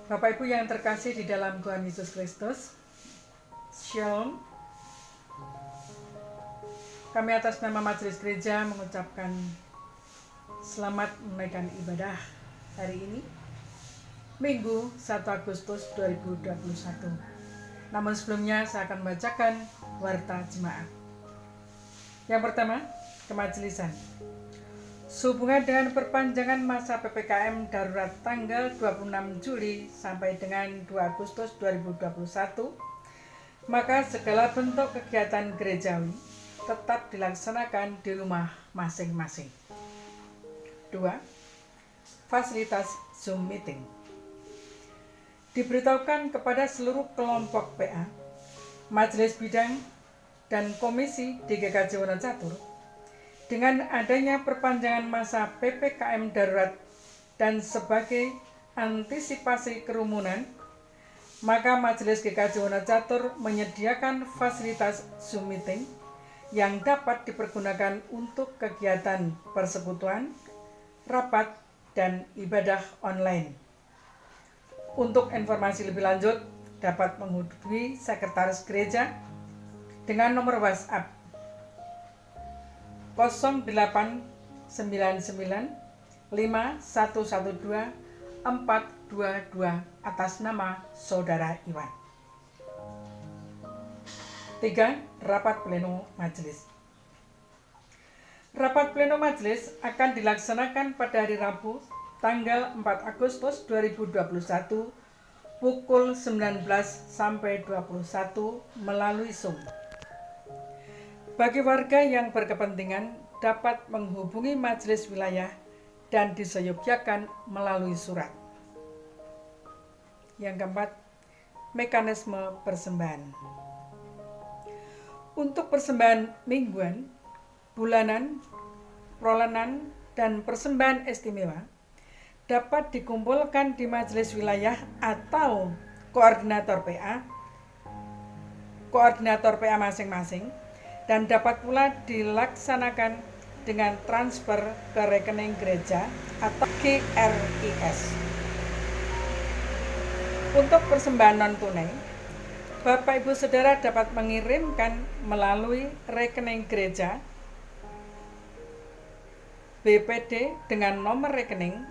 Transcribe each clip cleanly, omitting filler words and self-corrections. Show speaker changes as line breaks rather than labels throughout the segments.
Bapak Ibu yang terkasih di dalam Tuhan Yesus Kristus, Shalom. Kami atas nama Majelis Gereja mengucapkan selamat menunaikan ibadah hari ini, Minggu 1 Agustus 2021. Namun sebelumnya saya akan membacakan warta jemaat. Yang pertama, kemajelisaan. Sehubungan dengan perpanjangan masa PPKM darurat tanggal 26 Juli sampai dengan 2 Agustus 2021, maka segala bentuk kegiatan gerejawi tetap dilaksanakan di rumah masing-masing. 2. Fasilitas Zoom Meeting. Diberitahukan kepada seluruh kelompok PA, Majelis Bidang, dan Komisi DGKJ Wonocatur, dengan adanya perpanjangan masa PPKM darurat dan sebagai antisipasi kerumunan, maka Majelis GKJ Wonocatur menyediakan fasilitas Zoom Meeting yang dapat dipergunakan untuk kegiatan persekutuan, rapat, dan ibadah online. Untuk informasi lebih lanjut, dapat menghubungi Sekretaris Gereja dengan nomor WhatsApp 0899 5112 422 atas nama Saudara Iwan. 3. Rapat Pleno Majelis. Rapat Pleno Majelis akan dilaksanakan pada hari Rabu tanggal 4 Agustus 2021 pukul 19 sampai 21 melalui Zoom. Bagi warga yang berkepentingan dapat menghubungi majelis wilayah dan diseyogyakan melalui surat. Yang keempat, mekanisme persembahan. Untuk persembahan mingguan, bulanan, prolanan, dan persembahan istimewa dapat dikumpulkan di majelis wilayah atau koordinator PA masing-masing, dan dapat pula dilaksanakan dengan transfer ke rekening gereja atau KRIS. Untuk persembahan non-tunai, Bapak Ibu Saudara dapat mengirimkan melalui rekening gereja BPD dengan nomor rekening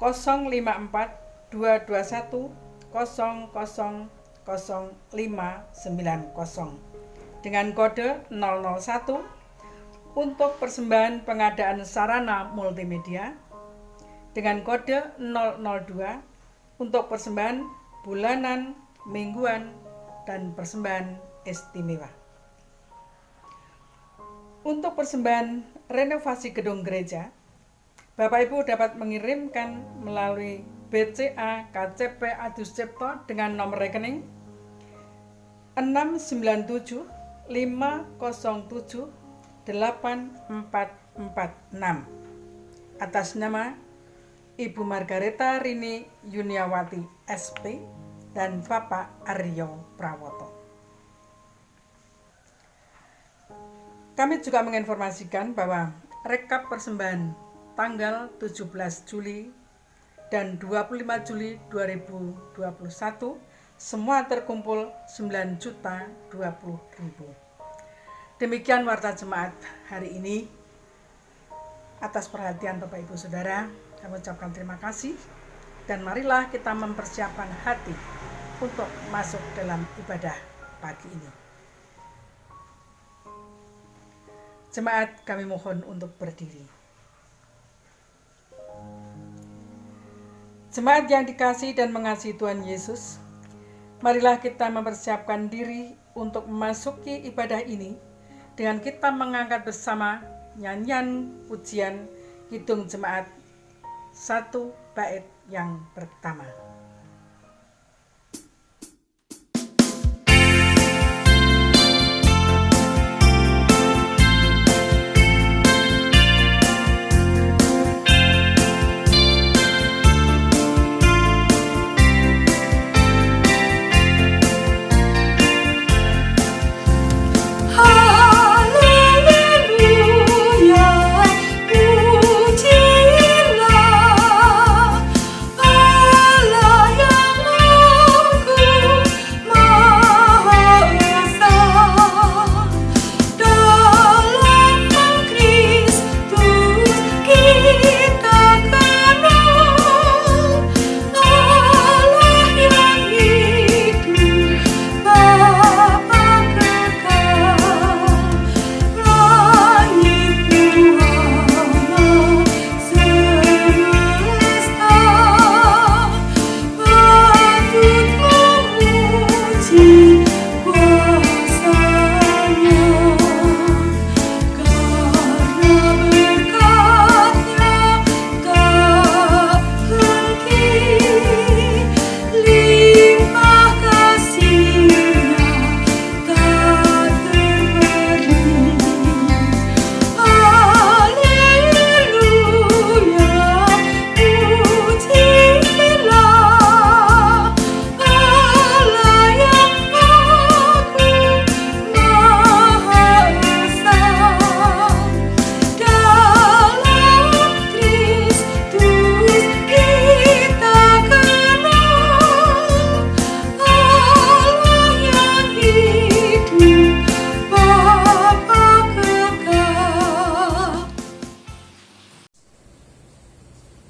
054 221 000590 dengan kode 001 untuk persembahan pengadaan sarana multimedia, dengan kode 002 untuk persembahan bulanan, mingguan, dan persembahan istimewa. Untuk persembahan renovasi gedung gereja, Bapak Ibu dapat mengirimkan melalui BCA KCP Adus Cipto dengan nomor rekening 697 507 8446 atas nama Ibu Margareta Rini Yuniawati SP dan Bapak Aryo Prawoto. Kami juga menginformasikan bahwa rekap persembahan tanggal 17 Juli dan 25 Juli 2021 semua terkumpul 9.020.000. Demikian warta jemaat hari ini. Atas perhatian Bapak Ibu Saudara, kami ucapkan terima kasih, dan marilah kita mempersiapkan hati untuk masuk dalam ibadah pagi ini. Jemaat, kami mohon untuk berdiri. Jemaat yang dikasihi dan mengasihi Tuhan Yesus, marilah kita mempersiapkan diri untuk memasuki ibadah ini dengan kita mengangkat bersama nyanyian pujian Kidung Jemaat 1 bait yang pertama.
Haleluya, pujilah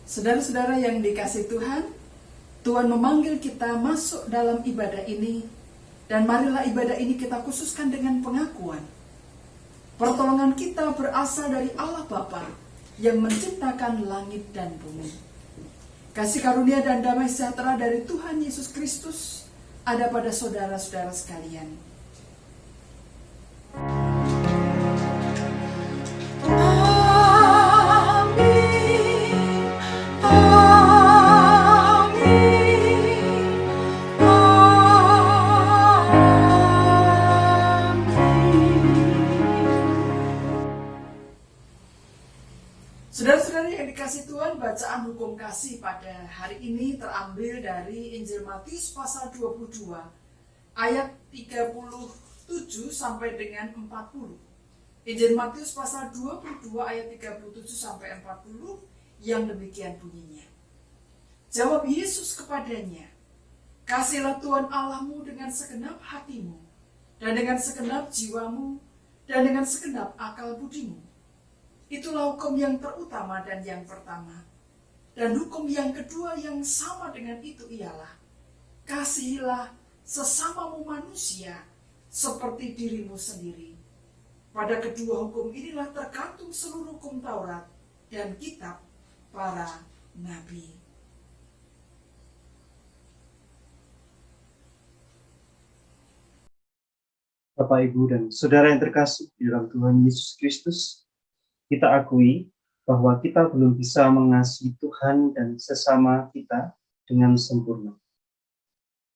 Saudara-saudara yang dikasihi Tuhan, Tuhan memanggil kita masuk dalam ibadah ini, dan marilah ibadah ini kita khususkan dengan pengakuan. Pertolongan kita berasal dari Allah Bapa yang menciptakan langit dan bumi. Kasih karunia dan damai sejahtera dari Tuhan Yesus Kristus ada pada saudara-saudara sekalian. Saudara-saudara yang dikasihi Tuhan, bacaan hukum kasih pada hari ini terambil dari Injil Matius pasal 22 ayat 37 sampai dengan 40. Injil Matius pasal 22 ayat 37 sampai 40 yang demikian bunyinya. Jawab Yesus kepadanya, "Kasihilah Tuhan Allahmu dengan segenap hatimu, dan dengan segenap jiwamu, dan dengan segenap akal budimu. Itulah hukum yang terutama dan yang pertama. Dan hukum yang kedua yang sama dengan itu ialah, kasihilah sesamamu manusia seperti dirimu sendiri. Pada kedua hukum inilah tergantung seluruh hukum Taurat dan kitab para nabi."
Bapak, Ibu, dan Saudara yang terkasih di dalam Tuhan Yesus Kristus, kita akui bahwa kita belum bisa mengasihi Tuhan dan sesama kita dengan sempurna.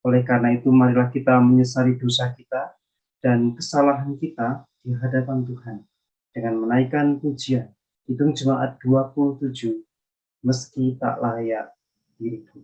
Oleh karena itu, marilah kita menyesali dosa kita dan kesalahan kita di hadapan Tuhan dengan menaikkan pujian Kidung Jemaat 27, meski tak layak diriku.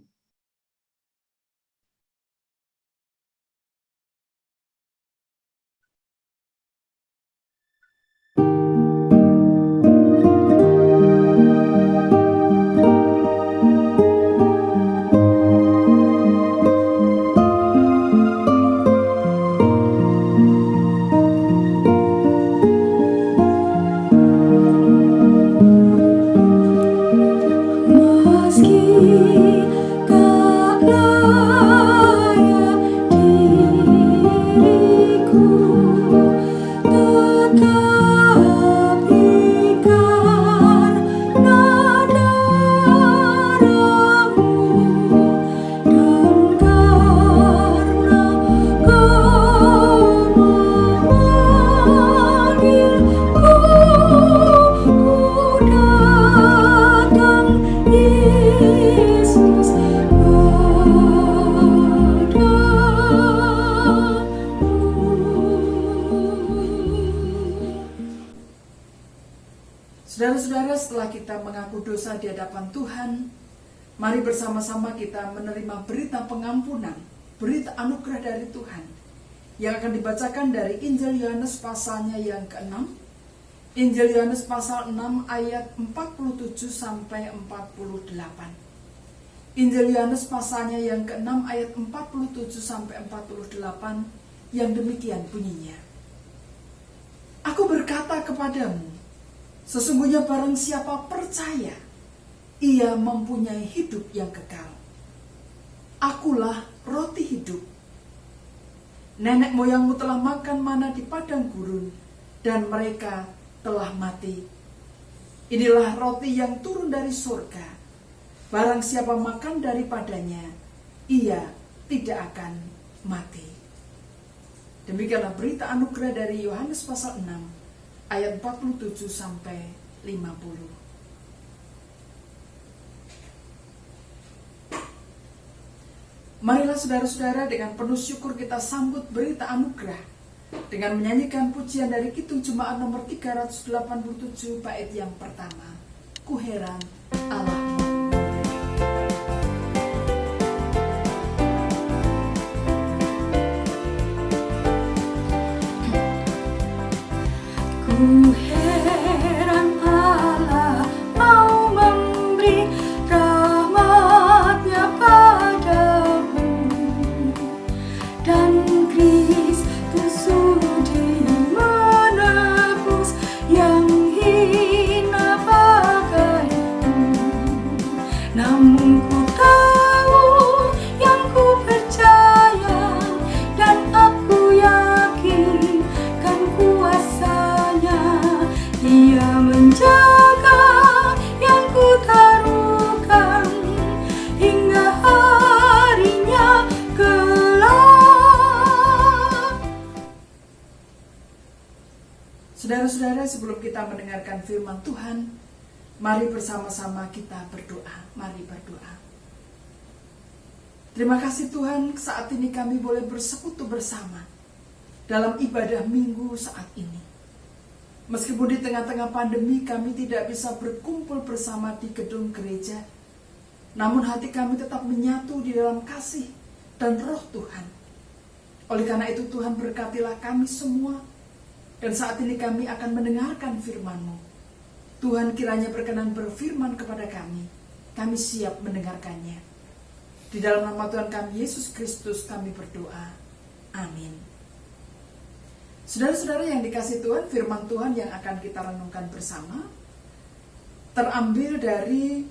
Saudara-saudara, setelah kita mengaku dosa di hadapan Tuhan, mari bersama-sama kita menerima berita pengampunan, berita anugerah dari Tuhan, yang akan dibacakan dari Injil Yohanes pasalnya yang ke-6. Injil Yohanes pasal 6 ayat 47 sampai 48. Injil Yohanes pasalnya yang ke-6 ayat 47 sampai 48 yang demikian bunyinya. "Aku berkata kepadamu, sesungguhnya barang siapa percaya, ia mempunyai hidup yang kekal. Akulah roti hidup. Nenek moyangmu telah makan mana di padang gurun, dan mereka telah mati. Inilah roti yang turun dari surga. Barang siapa makan daripadanya, ia tidak akan mati." Demikianlah berita anugerah dari Yohanes pasal 6 ayat 47 sampai 50. Marilah saudara-saudara, dengan penuh syukur kita sambut berita anugerah dengan menyanyikan pujian dari Kidung Jemaat nomor 387 bait yang pertama, "Ku heran Allahmu."
Ku heran Allah mau memberi rahmat-Nya padamu, dan Kristus sudi menebus yang hina bagaiku.
Saudara-saudara, sebelum kita mendengarkan firman Tuhan, mari bersama-sama kita berdoa. Mari berdoa. Terima kasih Tuhan, saat ini kami boleh bersekutu bersama dalam ibadah minggu saat ini. Meskipun di tengah-tengah pandemi kami tidak bisa berkumpul bersama di gedung gereja, namun hati kami tetap menyatu di dalam kasih dan roh Tuhan. Oleh karena itu Tuhan, berkatilah kami semua. Dan saat ini kami akan mendengarkan firman-Mu. Tuhan, kiranya berkenan berfirman kepada kami. Kami siap mendengarkannya. Di dalam nama Tuhan kami Yesus Kristus kami berdoa. Amin. Saudara-saudara yang dikasihi Tuhan, firman Tuhan yang akan kita renungkan bersama terambil dari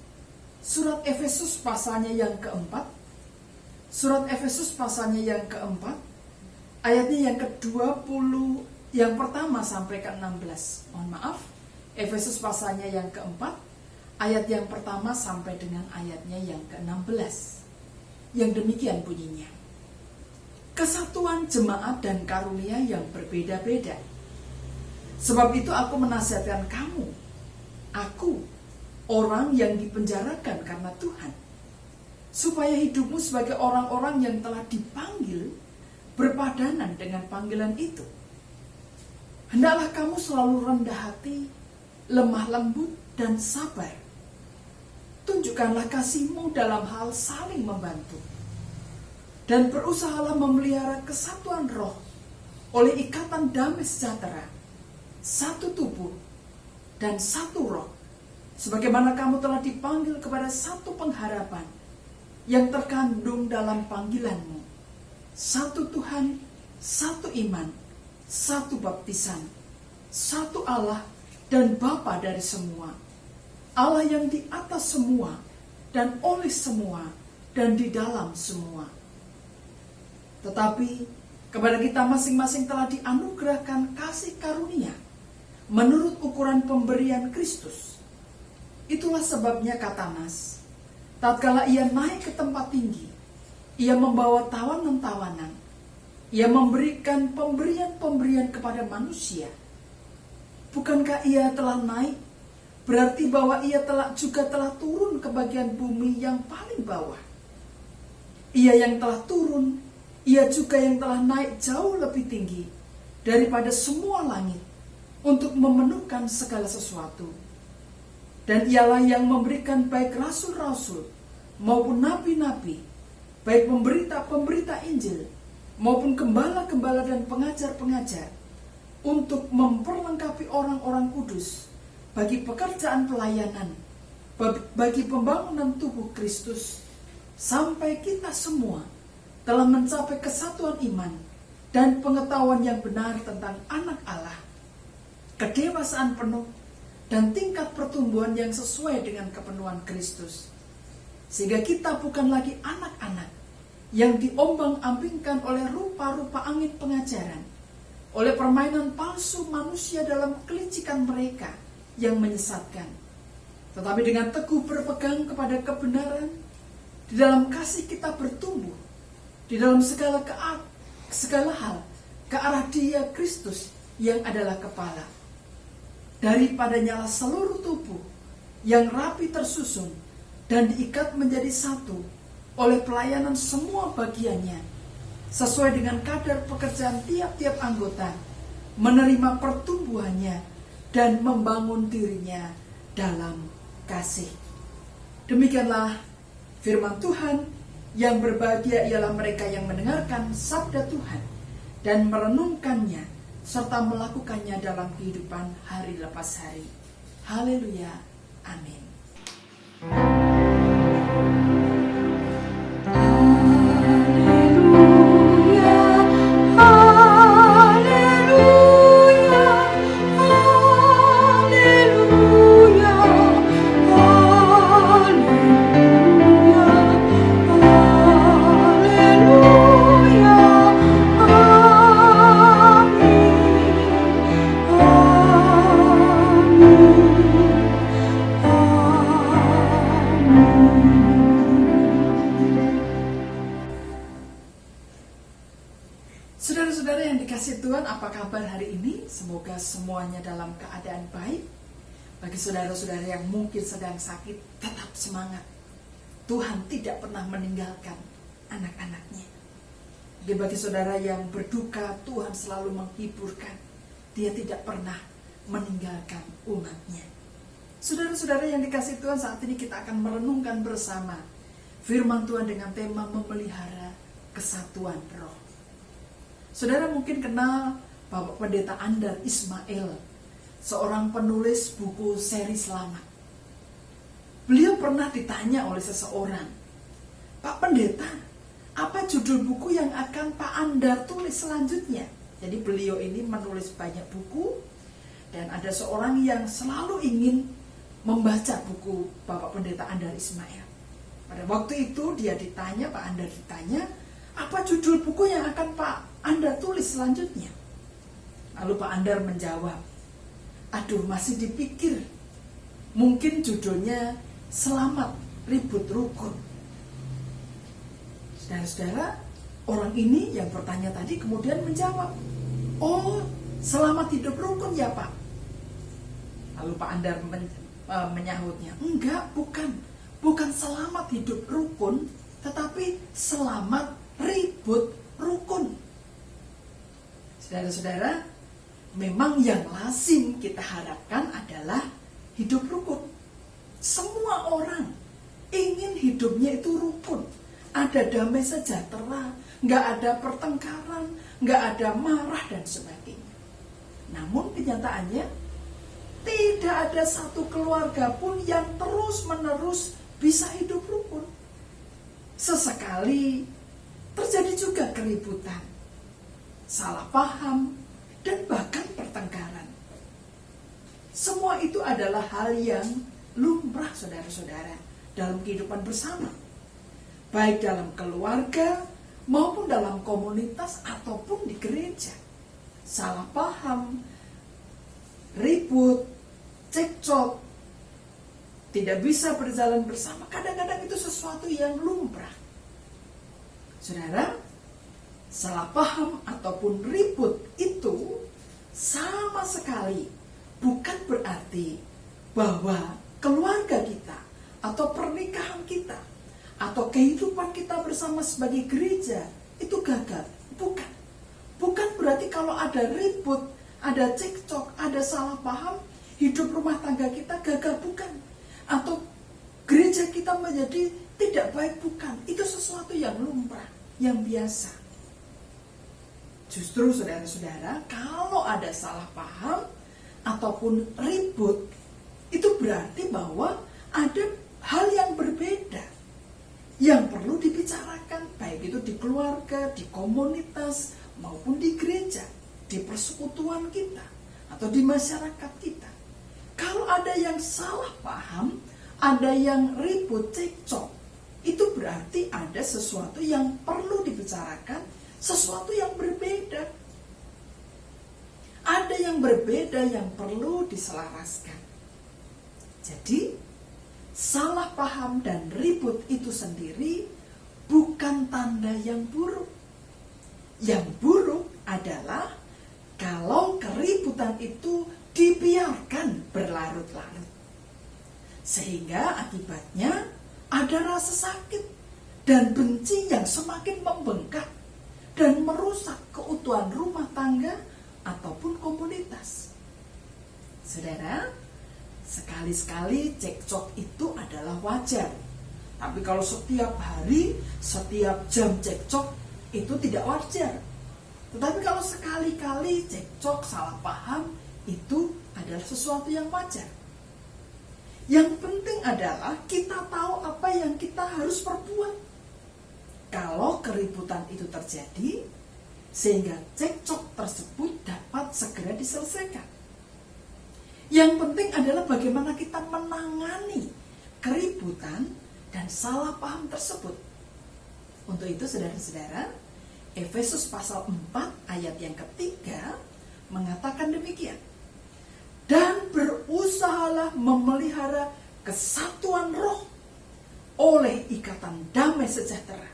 surat Efesus pasalnya yang keempat. Surat Efesus pasalnya yang keempat, ayatnya yang ke-20, yang pertama sampai ke-16. Mohon maaf, Efesus pasalnya yang keempat, ayat yang pertama sampai dengan ayatnya yang ke-16. Yang demikian bunyinya. Kesatuan jemaat dan karunia yang berbeda-beda. Sebab itu aku menasihatkan kamu, aku, orang yang dipenjarakan karena Tuhan, supaya hidupmu sebagai orang-orang yang telah dipanggil berpadanan dengan panggilan itu. Hendaklah kamu selalu rendah hati, lemah lembut, dan sabar. Tunjukkanlah kasih-Mu dalam hal saling membantu. Dan berusahalah memelihara kesatuan roh oleh ikatan damai sejahtera, satu tubuh dan satu roh. Sebagaimana kamu telah dipanggil kepada satu pengharapan yang terkandung dalam panggilan-Mu. Satu Tuhan, satu iman, satu baptisan, satu Allah dan Bapa dari semua, Allah yang di atas semua dan oleh semua dan di dalam semua. Tetapi kepada kita masing-masing telah dianugerahkan kasih karunia menurut ukuran pemberian Kristus. Itulah sebabnya kata Nas, tatkala ia naik ke tempat tinggi, ia membawa tawanan-tawanan, ia memberikan pemberian-pemberian kepada manusia. Bukankah ia telah naik? Berarti bahwa ia juga telah turun ke bagian bumi yang paling bawah. Ia yang telah turun, ia juga yang telah naik jauh lebih tinggi daripada semua langit untuk memenuhkan segala sesuatu. Dan ialah yang memberikan baik rasul-rasul maupun nabi-nabi, baik pemberita-pemberita Injil maupun gembala-gembala dan pengajar-pengajar, untuk memperlengkapi orang-orang kudus bagi pekerjaan pelayanan, bagi pembangunan tubuh Kristus, sampai kita semua telah mencapai kesatuan iman dan pengetahuan yang benar tentang anak Allah, kedewasaan penuh dan tingkat pertumbuhan yang sesuai dengan kepenuhan Kristus, sehingga kita bukan lagi anak-anak yang diombang-ambingkan oleh rupa-rupa angin pengajaran, oleh permainan palsu manusia dalam kelicikan mereka yang menyesatkan, tetapi dengan teguh berpegang kepada kebenaran, di dalam kasih kita bertumbuh, di dalam segala hal ke arah Dia Kristus yang adalah kepala. Daripadanya seluruh tubuh yang rapi tersusun dan diikat menjadi satu oleh pelayanan semua bagiannya, sesuai dengan kadar pekerjaan tiap-tiap anggota, menerima pertumbuhannya dan membangun dirinya dalam kasih. Demikianlah firman Tuhan. Yang berbahagia ialah mereka yang mendengarkan sabda Tuhan dan merenungkannya serta melakukannya dalam kehidupan hari lepas hari. Haleluya. Amin.
Amin.
Tuhan, apa kabar hari ini? Semoga semuanya dalam keadaan baik. Bagi saudara-saudara yang mungkin sedang sakit, tetap semangat. Tuhan tidak pernah meninggalkan anak-anaknya. Bagi saudara yang berduka, Tuhan selalu menghiburkan. Dia tidak pernah meninggalkan umatnya. Saudara-saudara yang dikasihi Tuhan, saat ini kita akan merenungkan bersama firman Tuhan dengan tema memelihara kesatuan roh. Saudara mungkin kenal Bapak Pendeta Andar Ismail, seorang penulis buku seri Selamat. Beliau pernah ditanya oleh seseorang, "Pak Pendeta, apa judul buku yang akan Pak Andar tulis selanjutnya?" Jadi beliau ini menulis banyak buku, dan ada seorang yang selalu ingin membaca buku Bapak Pendeta Andar Ismail. Pada waktu itu dia ditanya, Pak Andar ditanya, "Apa judul buku yang akan Pak Andar tulis selanjutnya?" Lalu Pak Andar menjawab, "Aduh, masih dipikir. Mungkin judulnya Selamat Ribut Rukun." Saudara-saudara, orang ini yang bertanya tadi kemudian menjawab, "Oh, selamat hidup rukun ya Pak?" Lalu Pak Andar menyahutnya, "Enggak, bukan selamat hidup rukun, tetapi selamat ribut rukun." Saudara-saudara, memang yang lazim kita harapkan adalah hidup rukun. Semua orang ingin hidupnya itu rukun, ada damai sejahtera, nggak ada pertengkaran, nggak ada marah dan sebagainya. Namun kenyataannya tidak ada satu keluarga pun yang terus-menerus bisa hidup rukun. Sesekali terjadi juga keributan, salah paham, dan bahkan pertengkaran. Semua itu adalah hal yang lumrah, saudara-saudara, dalam kehidupan bersama, baik dalam keluarga maupun dalam komunitas ataupun di gereja. Salah paham, ribut, cekcok, tidak bisa berjalan bersama, kadang-kadang itu sesuatu yang lumrah. Saudara, salah paham ataupun ribut itu sama sekali bukan berarti bahwa keluarga kita atau pernikahan kita atau kehidupan kita bersama sebagai gereja itu gagal. Bukan berarti kalau ada ribut, ada cekcok, ada salah paham, hidup rumah tangga kita gagal, bukan. Atau gereja kita menjadi tidak baik, bukan. Itu sesuatu yang lumrah, yang biasa. Justru saudara-saudara, kalau ada salah paham ataupun ribut, itu berarti bahwa ada hal yang berbeda yang perlu dibicarakan, baik itu di keluarga, di komunitas, maupun di gereja, di persekutuan kita, atau di masyarakat kita. Kalau ada yang salah paham, ada yang ribut, cekcok, itu berarti ada sesuatu yang perlu dibicarakan, sesuatu yang berbeda. Ada yang berbeda yang perlu diselaraskan. Jadi, salah paham dan ribut itu sendiri bukan tanda yang buruk. Yang buruk adalah kalau keributan itu dibiarkan berlarut-larut. Sehingga akibatnya ada rasa sakit dan benci yang semakin membengkak dan merusak keutuhan rumah tangga ataupun komunitas. Saudara, sekali-sekali cekcok itu adalah wajar. Tapi kalau setiap hari, setiap jam cekcok, itu tidak wajar. Tetapi kalau sekali-kali cekcok, salah paham, itu adalah sesuatu yang wajar. Yang penting adalah kita tahu apa yang kita harus perbuat. Kalau keributan itu terjadi, sehingga cekcok tersebut dapat segera diselesaikan. Yang penting adalah bagaimana kita menangani keributan dan salah paham tersebut. Untuk itu saudara-saudara, Efesus pasal 4 ayat yang ketiga mengatakan demikian. Dan berusahalah memelihara kesatuan roh oleh ikatan damai sejahtera.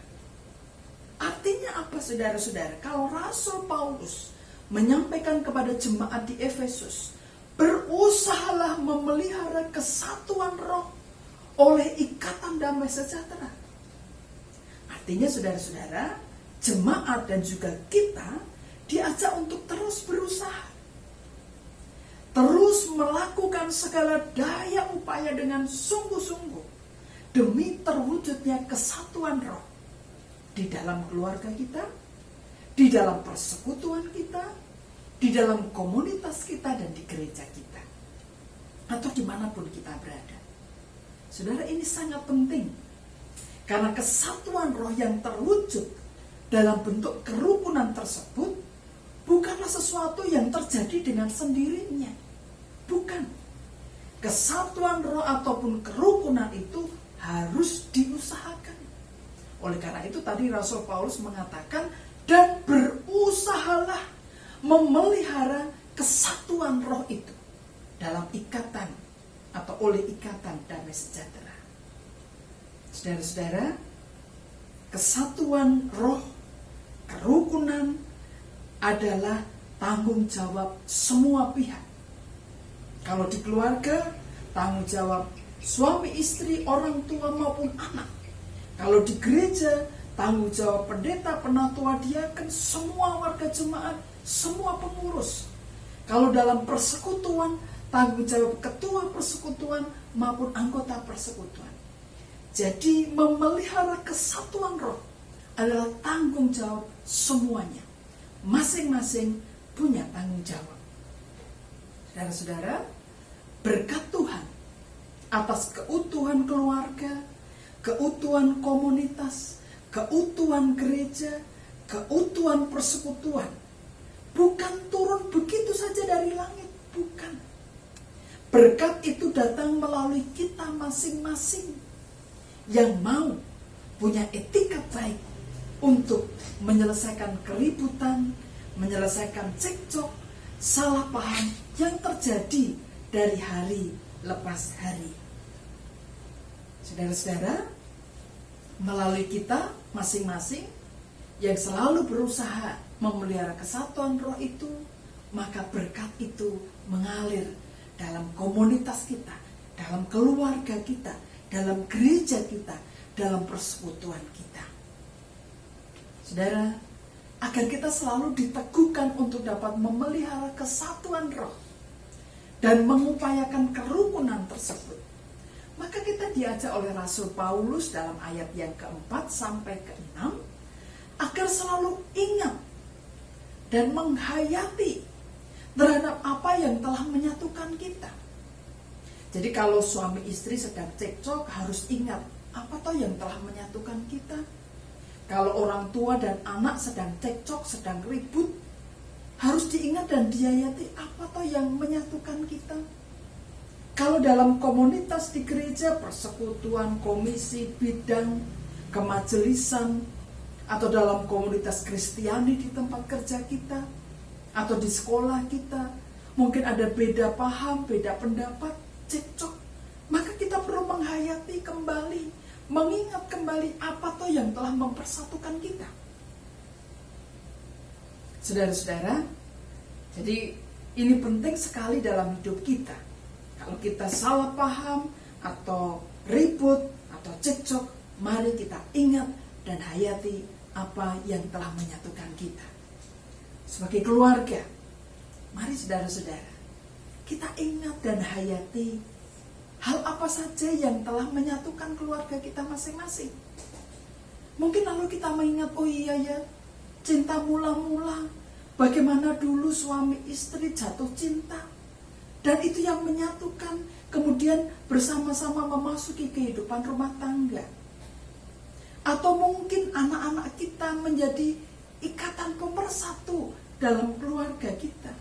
Artinya apa saudara-saudara? Kalau Rasul Paulus menyampaikan kepada jemaat di Efesus, berusahalah memelihara kesatuan roh oleh ikatan damai sejahtera. Artinya saudara-saudara, jemaat dan juga kita diajak untuk terus berusaha, terus melakukan segala daya upaya dengan sungguh-sungguh demi terwujudnya kesatuan roh di dalam keluarga kita, di dalam persekutuan kita, di dalam komunitas kita, dan di gereja kita, atau dimanapun kita berada. Saudara, ini sangat penting, karena kesatuan roh yang terwujud dalam bentuk kerukunan tersebut bukanlah sesuatu yang terjadi dengan sendirinya. Bukan. Kesatuan roh ataupun kerukunan itu harus diusahakan. Oleh karena itu tadi Rasul Paulus mengatakan, dan berusahalah memelihara kesatuan roh itu dalam ikatan atau oleh ikatan damai sejahtera. Saudara-saudara, kesatuan roh, kerukunan adalah tanggung jawab semua pihak. Kalau di keluarga, tanggung jawab suami istri, orang tua maupun anak. Kalau di gereja, tanggung jawab pendeta, penatua, diaken, semua warga jemaat, semua pengurus. Kalau dalam persekutuan, tanggung jawab ketua persekutuan maupun anggota persekutuan. Jadi memelihara kesatuan roh adalah tanggung jawab semuanya. Masing-masing punya tanggung jawab. Saudara-saudara, berkat Tuhan atas keutuhan keluarga, keutuhan komunitas, keutuhan gereja, keutuhan persekutuan, bukan turun begitu saja dari langit, bukan. Berkat itu datang melalui kita masing-masing yang mau punya etika baik untuk menyelesaikan keributan, menyelesaikan cekcok, salah paham yang terjadi dari hari lepas hari. Saudara-saudara, melalui kita masing-masing yang selalu berusaha memelihara kesatuan roh itu, maka berkat itu mengalir dalam komunitas kita, dalam keluarga kita, dalam gereja kita, dalam persekutuan kita. Saudara, agar kita selalu diteguhkan untuk dapat memelihara kesatuan roh dan mengupayakan kerukunan tersebut, maka kita diajak oleh Rasul Paulus dalam ayat yang keempat sampai keenam agar selalu ingat dan menghayati terhadap apa yang telah menyatukan kita. Jadi kalau suami istri sedang cekcok, harus ingat apa toh yang telah menyatukan kita. Kalau orang tua dan anak sedang cekcok, sedang ribut, harus diingat dan dihayati apa toh yang menyatukan kita. Kalau dalam komunitas di gereja, persekutuan, komisi, bidang, kemajelisan, atau dalam komunitas Kristiani di tempat kerja kita, atau di sekolah kita, mungkin ada beda paham, beda pendapat, cekcok, maka kita perlu menghayati kembali, mengingat kembali apa toh yang telah mempersatukan kita. Saudara-saudara, jadi ini penting sekali dalam hidup kita. Kalau kita salah paham atau ribut atau cekcok, mari kita ingat dan hayati apa yang telah menyatukan kita. Sebagai keluarga, mari saudara-saudara, kita ingat dan hayati hal apa saja yang telah menyatukan keluarga kita masing-masing. Mungkin lalu kita mengingat, oh iya ya, cinta mula-mula, bagaimana dulu suami istri jatuh cinta, dan itu yang menyatukan, kemudian bersama-sama memasuki kehidupan rumah tangga. Atau mungkin anak-anak kita menjadi ikatan pemersatu dalam keluarga kita.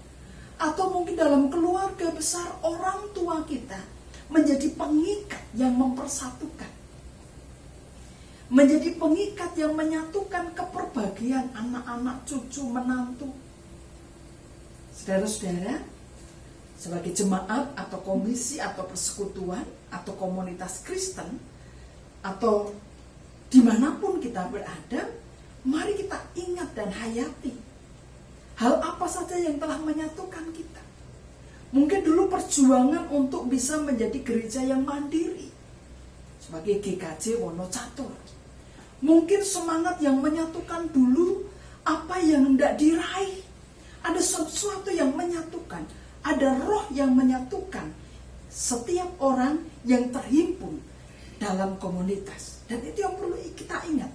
Atau mungkin dalam keluarga besar orang tua kita menjadi pengikat yang mempersatukan. Menjadi pengikat yang menyatukan keperbagian anak-anak, cucu, menantu. Saudara-saudara, sebagai jemaat atau komisi atau persekutuan atau komunitas Kristen atau dimanapun kita berada, mari kita ingat dan hayati Hal apa saja yang telah menyatukan kita? Mungkin dulu perjuangan untuk bisa menjadi gereja yang mandiri sebagai GKJ Wonocatur. Mungkin semangat yang menyatukan dulu apa yang hendak diraih. Ada sesuatu yang menyatukan, ada roh yang menyatukan setiap orang yang terhimpun dalam komunitas. Dan itu yang perlu kita ingat.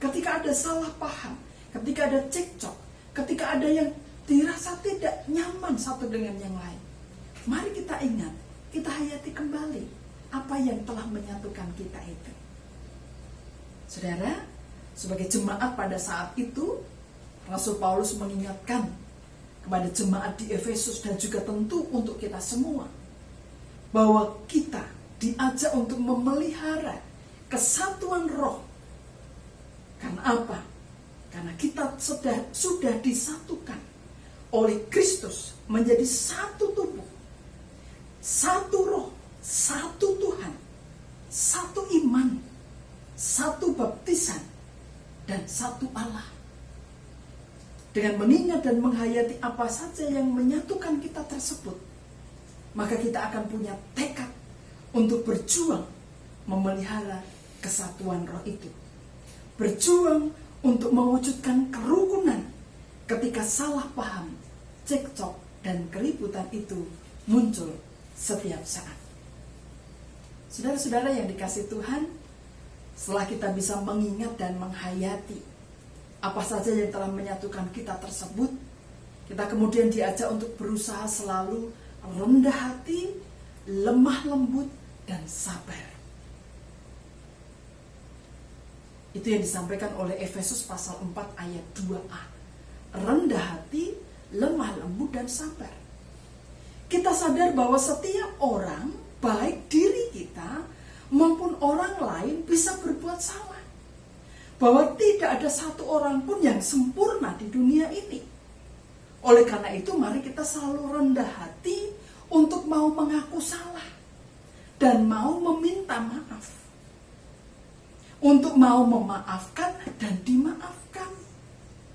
Ketika ada salah paham, ketika ada cekcok, ketika ada yang dirasa tidak nyaman satu dengan yang lain, mari kita ingat, kita hayati kembali apa yang telah menyatukan kita itu. Saudara, sebagai jemaat pada saat itu, Rasul Paulus mengingatkan kepada jemaat di Efesus dan juga tentu untuk kita semua, bahwa kita diajak untuk memelihara kesatuan roh. Karena apa? Karena kita sudah disatukan oleh Kristus menjadi satu tubuh, satu roh, satu Tuhan, satu iman, satu baptisan, dan satu Allah. Dengan mengingat dan menghayati apa saja yang menyatukan kita tersebut, maka kita akan punya tekad untuk berjuang memelihara kesatuan roh itu. Berjuang untuk mewujudkan kerukunan ketika salah paham, cekcok, dan keributan itu muncul setiap saat. Saudara-saudara yang dikasihi Tuhan, setelah kita bisa mengingat dan menghayati apa saja yang telah menyatukan kita tersebut, kita kemudian diajak untuk berusaha selalu rendah hati, lemah lembut, dan sabar. Itu yang disampaikan oleh Efesus pasal 4 ayat 2a. Rendah hati, lemah lembut, dan sabar. Kita sadar bahwa setiap orang, baik diri kita maupun orang lain, bisa berbuat salah. Bahwa tidak ada satu orang pun yang sempurna di dunia ini. Oleh karena itu, mari kita selalu rendah hati untuk mau mengaku salah dan mau meminta maaf. Untuk mau memaafkan dan dimaafkan.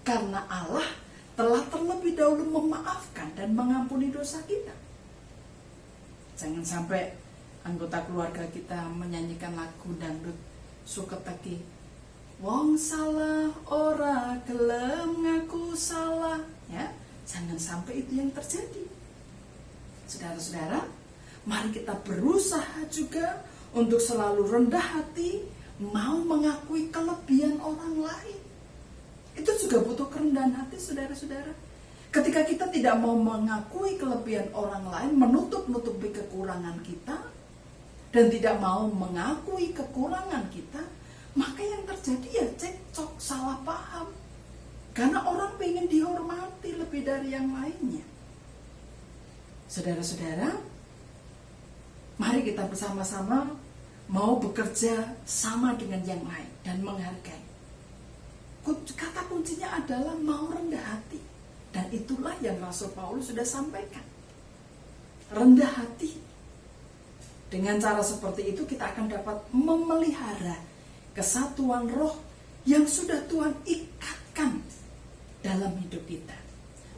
Karena Allah telah terlebih dahulu memaafkan dan mengampuni dosa kita. Jangan sampai anggota keluarga kita menyanyikan lagu dangdut suketeki, wong salah ora gelem ngaku salah, ya. Jangan sampai itu yang terjadi. Saudara-saudara, mari kita berusaha juga untuk selalu rendah hati, mau mengakui kelebihan orang lain. Itu juga butuh kerendahan hati, saudara-saudara. Ketika kita tidak mau mengakui kelebihan orang lain, menutup-nutupi kekurangan kita, dan tidak mau mengakui kekurangan kita, maka yang terjadi ya cekcok, salah paham. Karena orang pengen dihormati lebih dari yang lainnya. Saudara-saudara, mari kita bersama-sama mau bekerja sama dengan yang lain dan menghargai. Kata kuncinya adalah mau rendah hati. Dan itulah yang Rasul Paulus sudah sampaikan. Rendah hati. Dengan cara seperti itu kita akan dapat memelihara kesatuan roh yang sudah Tuhan ikatkan dalam hidup kita.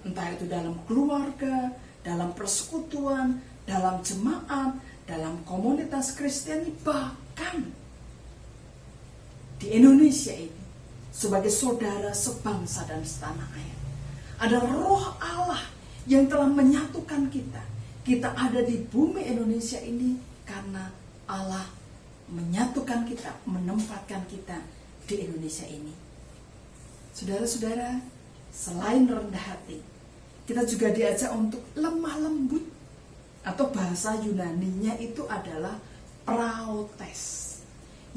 Entah itu dalam keluarga, dalam persekutuan, dalam jemaat, dalam komunitas Kristiani, bahkan di Indonesia ini sebagai saudara sebangsa dan setanah air. Ada roh Allah yang telah menyatukan kita. Kita ada di bumi Indonesia ini karena Allah menyatukan kita, menempatkan kita di Indonesia ini. Saudara-saudara, selain rendah hati, kita juga diajak untuk lemah lembut. Atau bahasa Yunaninya itu adalah praotes,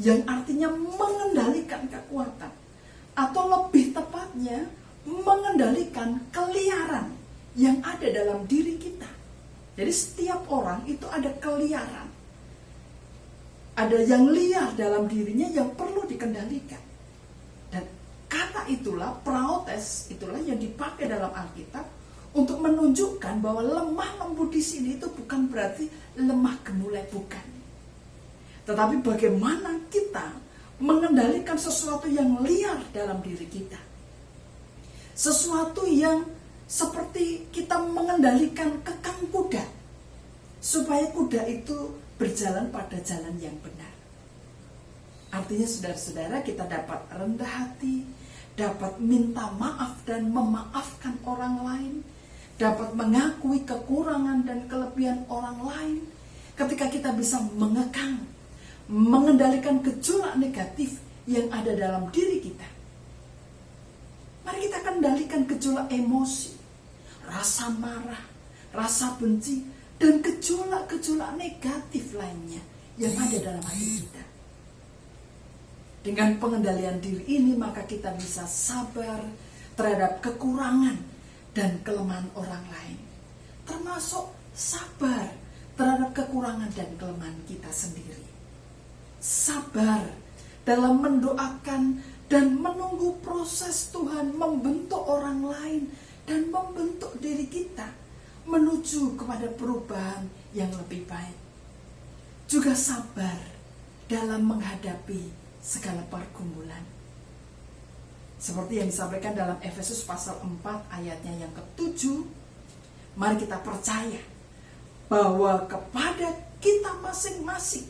yang artinya mengendalikan kekuatan. Atau lebih tepatnya, mengendalikan keliaran yang ada dalam diri kita. Jadi setiap orang itu ada keliaran. Ada yang liar dalam dirinya yang perlu dikendalikan. Dan kata itulah, praotes, itulah yang dipakai dalam Alkitab untuk menunjukkan bahwa lemah lembut di sini itu bukan berarti lemah gemulai, bukan. Tetapi bagaimana kita mengendalikan sesuatu yang liar dalam diri kita. Sesuatu yang seperti kita mengendalikan kekang kuda, supaya kuda itu berjalan pada jalan yang benar. Artinya saudara-saudara, kita dapat rendah hati, dapat minta maaf dan memaafkan orang lain, dapat mengakui kekurangan dan kelebihan orang lain. Ketika kita bisa mengekang, mengendalikan gejolak negatif yang ada dalam diri kita. Mari kita kendalikan gejolak emosi, rasa marah, rasa benci, dan gejolak-gejolak negatif lainnya yang ada dalam hati kita. Dengan pengendalian diri ini, maka kita bisa sabar terhadap kekurangan dan kelemahan orang lain, termasuk sabar terhadap kekurangan dan kelemahan kita sendiri. Sabar dalam mendoakan dan menunggu proses Tuhan membentuk orang lain dan membentuk diri kita menuju kepada perubahan yang lebih baik. Juga sabar dalam menghadapi segala pergumulan. Seperti yang disampaikan dalam Efesus pasal 4 ayatnya yang ke-7, mari kita percaya bahwa kepada kita masing-masing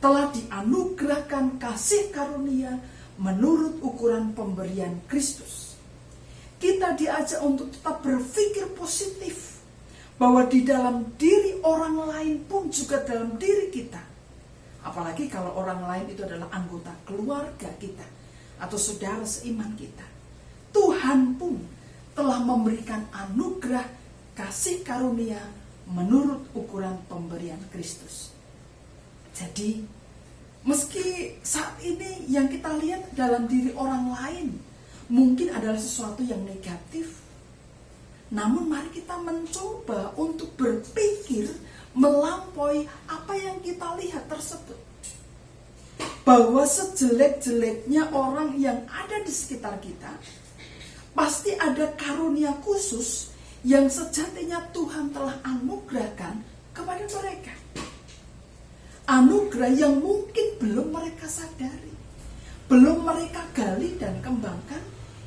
telah dianugerahkan kasih karunia menurut ukuran pemberian Kristus. Kita diajak untuk tetap berpikir positif, bahwa di dalam diri orang lain pun juga dalam diri kita. Apalagi kalau orang lain itu adalah anggota keluarga kita atau saudara seiman kita. Tuhan pun telah memberikan anugerah kasih karunia menurut ukuran pemberian Kristus. Jadi, meski saat ini yang kita lihat dalam diri orang lain mungkin adalah sesuatu yang negatif, namun mari kita mencoba untuk berpikir melampaui apa yang kita lihat tersebut. Bahwa sejelek-jeleknya orang yang ada di sekitar kita, pasti ada karunia khusus yang sejatinya Tuhan telah anugerahkan kepada mereka. Anugerah yang mungkin belum mereka sadari, belum mereka gali dan kembangkan,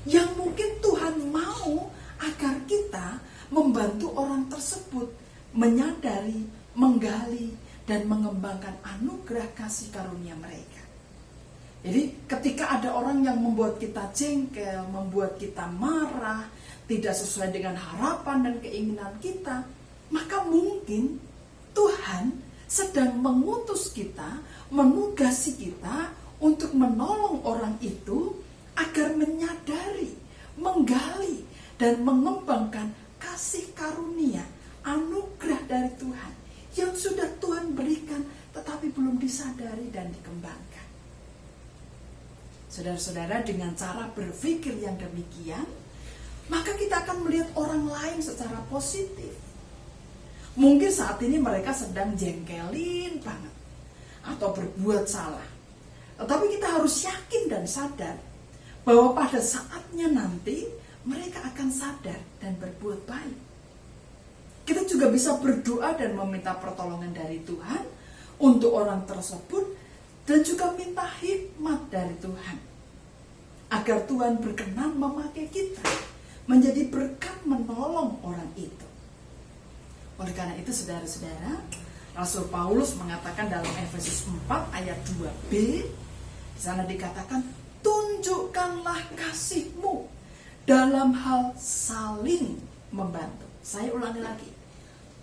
yang mungkin Tuhan mau agar kita membantu orang tersebut menyadari, menggali, dan mengembangkan anugerah kasih karunia mereka. Jadi ketika ada orang yang membuat kita jengkel, membuat kita marah, tidak sesuai dengan harapan dan keinginan kita, maka mungkin Tuhan sedang mengutus kita, menugasi kita untuk menolong orang itu agar menyadari, menggali, dan mengembangkan kasih karunia, anugerah dari Tuhan yang sudah Tuhan berikan tetapi belum disadari dan dikembangkan. Saudara-saudara, dengan cara berpikir yang demikian, maka kita akan melihat orang lain secara positif. Mungkin saat ini mereka sedang jengkelin banget atau berbuat salah, tetapi kita harus yakin dan sadar bahwa pada saatnya nanti mereka akan sadar dan berbuat baik. Kita juga bisa berdoa dan meminta pertolongan dari Tuhan untuk orang tersebut, dan juga minta hikmat dari Tuhan agar Tuhan berkenan memakai kita menjadi berkat menolong orang itu. Oleh karena itu, saudara-saudara, Rasul Paulus mengatakan dalam Efesus 4 ayat 2b, di sana dikatakan, tunjukkanlah kasihmu dalam hal saling membantu. Saya ulangi lagi,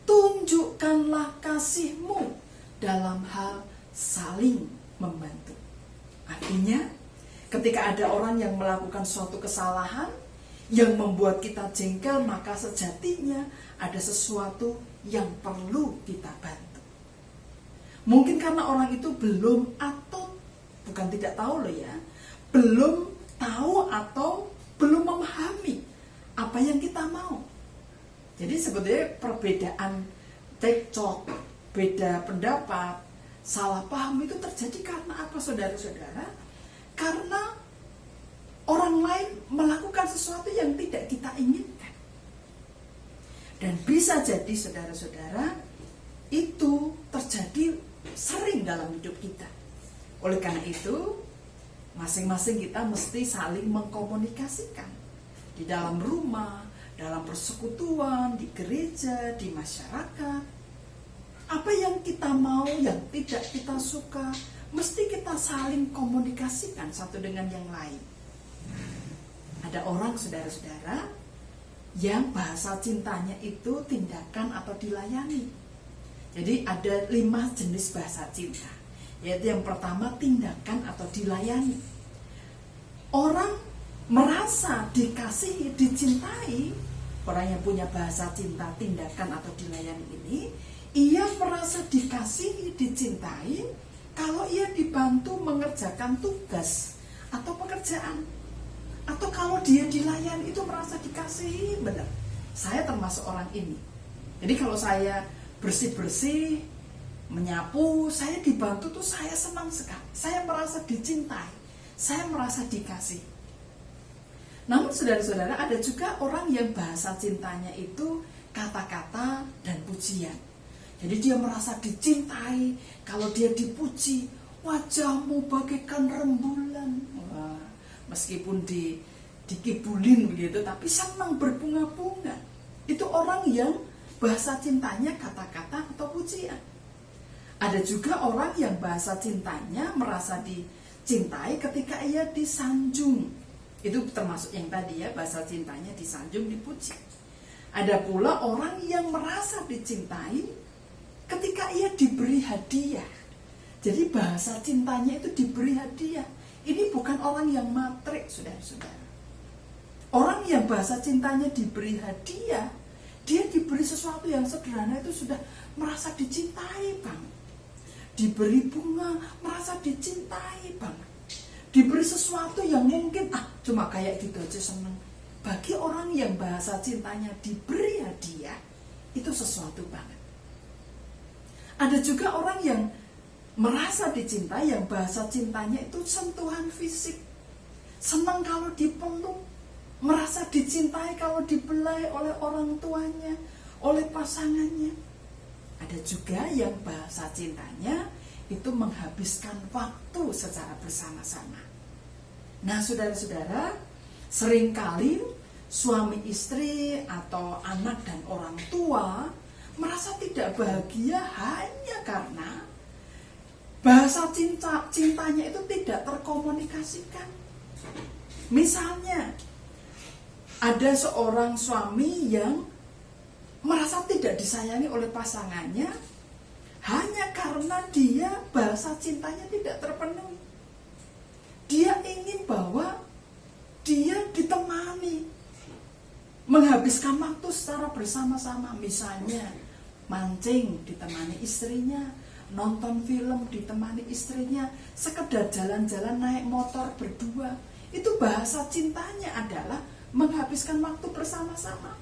tunjukkanlah kasihmu dalam hal saling membantu. Artinya, ketika ada orang yang melakukan suatu kesalahan yang membuat kita jengkel, maka sejatinya ada sesuatu yang perlu kita bantu. Mungkin karena orang itu belum, atau bukan tidak tahu loh ya, belum tahu atau belum memahami apa yang kita mau. Jadi sebetulnya perbedaan cekcok, beda pendapat, salah paham itu terjadi karena apa, saudara-saudara? Karena orang lain melakukan sesuatu yang tidak kita inginkan. Dan bisa jadi, saudara-saudara, itu terjadi sering dalam hidup kita. Oleh karena itu, masing-masing kita mesti saling mengkomunikasikan. Di dalam rumah, dalam persekutuan, di gereja, di masyarakat. Apa yang kita mau, yang tidak kita suka, mesti kita saling komunikasikan satu dengan yang lain. Ada orang, saudara-saudara, yang bahasa cintanya itu tindakan atau dilayani. Jadi ada 5 jenis bahasa cinta. Yaitu yang pertama, tindakan atau dilayani. Orang merasa dikasihi, dicintai, orang yang punya bahasa cinta tindakan atau dilayani ini, ia merasa dikasihi, dicintai kalau ia dibantu mengerjakan tugas atau pekerjaan. Atau kalau dia dilayani itu merasa dikasihi, benar. Saya termasuk orang ini. Jadi kalau saya bersih-bersih, menyapu, saya dibantu tuh saya senang sekali. Saya merasa dicintai, saya merasa dikasihi. Namun saudara-saudara, ada juga orang yang bahasa cintanya itu kata-kata dan pujian. Jadi dia merasa dicintai kalau dia dipuji, wajahmu bagaikan rembulan. Wah, meskipun dikibulin begitu, tapi senang berbunga-bunga. Itu orang yang bahasa cintanya kata-kata atau pujian. Ada juga orang yang bahasa cintanya merasa dicintai ketika ia disanjung. Itu termasuk yang tadi ya, bahasa cintanya disanjung, dipuji. Ada pula orang yang merasa dicintai ketika ia diberi hadiah. Jadi bahasa cintanya itu diberi hadiah. Ini bukan orang yang matre, saudara-saudara. Orang yang bahasa cintanya diberi hadiah, dia diberi sesuatu yang sederhana itu sudah merasa dicintai banget. Diberi bunga, merasa dicintai banget. Diberi sesuatu yang mungkin cuma kayak gitu aja seneng. Bagi orang yang bahasa cintanya diberi hadiah, itu sesuatu banget. Ada juga orang yang merasa dicintai, yang bahasa cintanya itu sentuhan fisik. Senang kalau dipeluk, merasa dicintai kalau dibelai oleh orang tuanya, oleh pasangannya. Ada juga yang bahasa cintanya itu menghabiskan waktu secara bersama-sama. Nah, saudara-saudara, seringkali suami istri atau anak dan orang tua merasa tidak bahagia hanya karena bahasa cintanya itu tidak terkomunikasikan. Misalnya, ada seorang suami yang merasa tidak disayangi oleh pasangannya hanya karena dia bahasa cintanya tidak terpenuhi. Dia ingin bahwa dia ditemani, menghabiskan waktu secara bersama-sama. Misalnya mancing ditemani istrinya, nonton film ditemani istrinya, sekedar jalan-jalan naik motor berdua. Itu bahasa cintanya adalah menghabiskan waktu bersama-sama.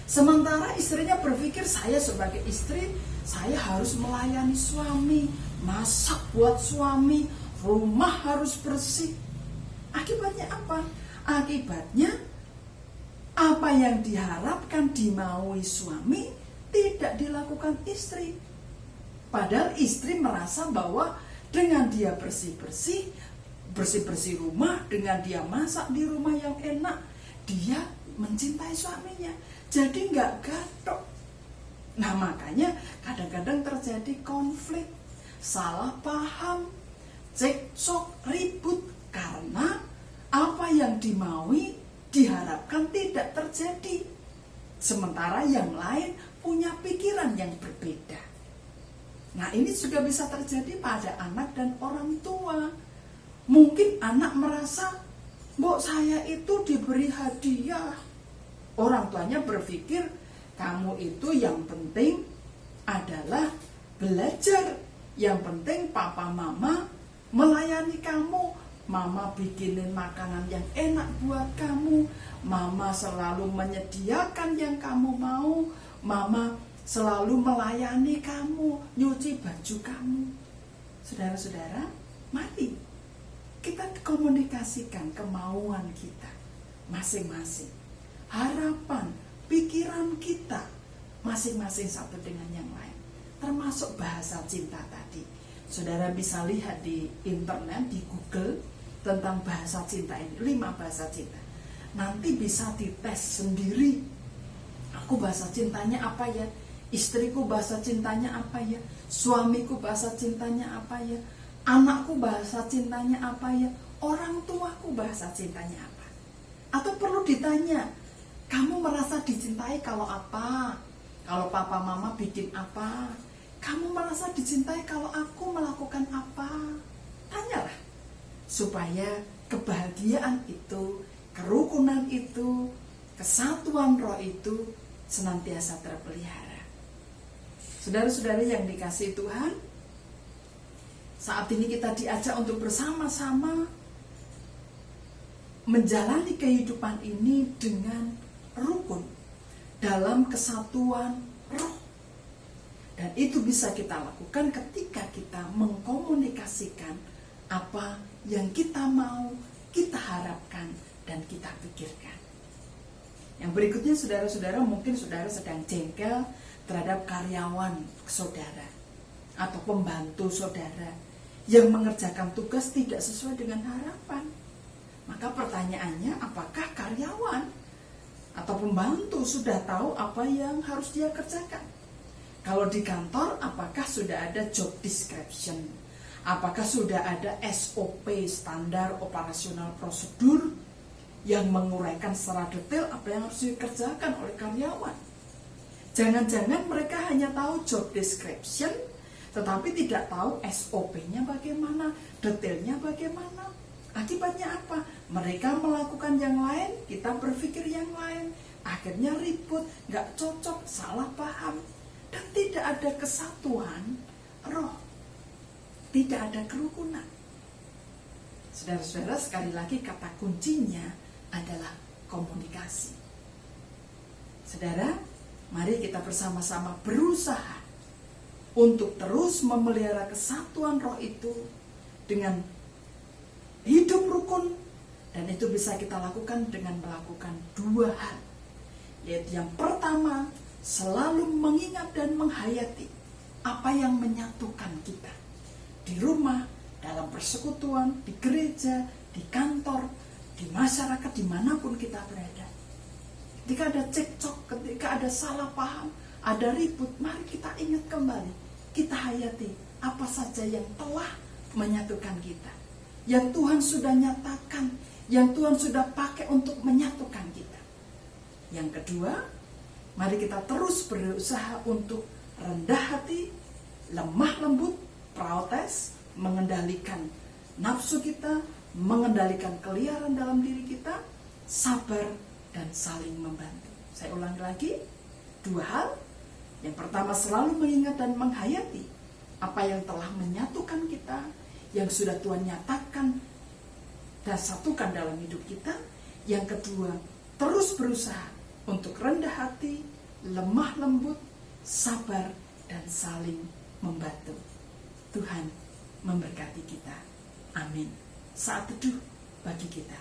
Sementara istrinya berpikir, saya sebagai istri, saya harus melayani suami, masak buat suami, rumah harus bersih. Akibatnya apa? Akibatnya apa yang diharapkan dimaui suami tidak dilakukan istri. Padahal istri merasa bahwa dengan dia bersih-bersih rumah, dengan dia masak di rumah yang enak, dia mencintai suaminya. Jadi nggak gatok. Nah, makanya kadang-kadang terjadi konflik, salah paham, cekcok, ribut karena apa yang dimaui diharapkan tidak terjadi. Sementara yang lain punya pikiran yang berbeda. Nah, ini juga bisa terjadi pada anak dan orang tua. Mungkin anak merasa, "Mbok, saya itu diberi hadiah." Orang tuanya berpikir, kamu itu yang penting adalah belajar. Yang penting papa mama melayani kamu. Mama bikinin makanan yang enak buat kamu. Mama selalu menyediakan yang kamu mau. Mama selalu melayani kamu, nyuci baju kamu. Saudara-saudara, mari kita komunikasikan kemauan kita masing-masing. Harapan, pikiran kita masing-masing satu dengan yang lain. Termasuk bahasa cinta tadi. Saudara bisa lihat di internet, di Google tentang bahasa cinta ini, 5 bahasa cinta. nanti bisa dites sendiri. Aku bahasa cintanya apa ya? Istriku bahasa cintanya apa ya? Suamiku bahasa cintanya apa ya? Anakku bahasa cintanya apa ya? Orang tuaku bahasa cintanya apa? Atau perlu ditanya, kamu merasa dicintai kalau apa? Kalau papa mama bikin apa? Kamu merasa dicintai kalau aku melakukan apa? Tanyalah, supaya kebahagiaan itu, kerukunan itu, kesatuan roh itu senantiasa terpelihara. Saudara-saudara yang dikasihi Tuhan, saat ini kita diajak untuk bersama-sama menjalani kehidupan ini dengan rukun dalam kesatuan roh. Dan itu bisa kita lakukan ketika kita mengkomunikasikan apa yang kita mau, kita harapkan, dan kita pikirkan. Yang berikutnya, saudara-saudara, mungkin saudara sedang jengkel terhadap karyawan saudara atau pembantu saudara yang mengerjakan tugas tidak sesuai dengan harapan. Maka pertanyaannya, apakah karyawan atau pembantu sudah tahu apa yang harus dia kerjakan? Kalau di kantor, apakah sudah ada job description? Apakah sudah ada SOP, standar operasional prosedur, yang menguraikan secara detail apa yang harus dikerjakan oleh karyawan? Jangan-jangan mereka hanya tahu job description, tetapi tidak tahu SOP-nya bagaimana, detailnya bagaimana. Akibatnya apa? Mereka melakukan yang lain, kita berpikir yang lain. Akhirnya ribut, gak cocok, salah paham. Dan tidak ada kesatuan roh, tidak ada kerukunan. Saudara-saudara, sekali lagi kata kuncinya adalah komunikasi. Saudara, mari kita bersama-sama berusaha untuk terus memelihara kesatuan roh itu dengan hidup rukun, dan itu bisa kita lakukan dengan melakukan dua hal, yaitu yang pertama, selalu mengingat dan menghayati apa yang menyatukan kita di rumah, dalam persekutuan, di gereja, di kantor, di masyarakat, dimanapun kita berada. Ketika ada cekcok, ketika ada salah paham, ada ribut, mari kita ingat kembali, kita hayati apa saja yang telah menyatukan kita, yang Tuhan sudah nyatakan, yang Tuhan sudah pakai untuk menyatukan kita. Yang kedua, mari kita terus berusaha untuk rendah hati, lemah lembut, protes, mengendalikan nafsu kita, mengendalikan keliaran dalam diri kita, sabar, dan saling membantu. Saya ulangi lagi, dua hal. Yang pertama, selalu mengingat dan menghayati apa yang telah menyatukan kita, yang sudah Tuhan nyatakan dan satukan dalam hidup kita. Yang kedua, terus berusaha untuk rendah hati, lemah lembut, sabar, dan saling membantu. Tuhan memberkati kita. Amin. Saat teduh bagi kita.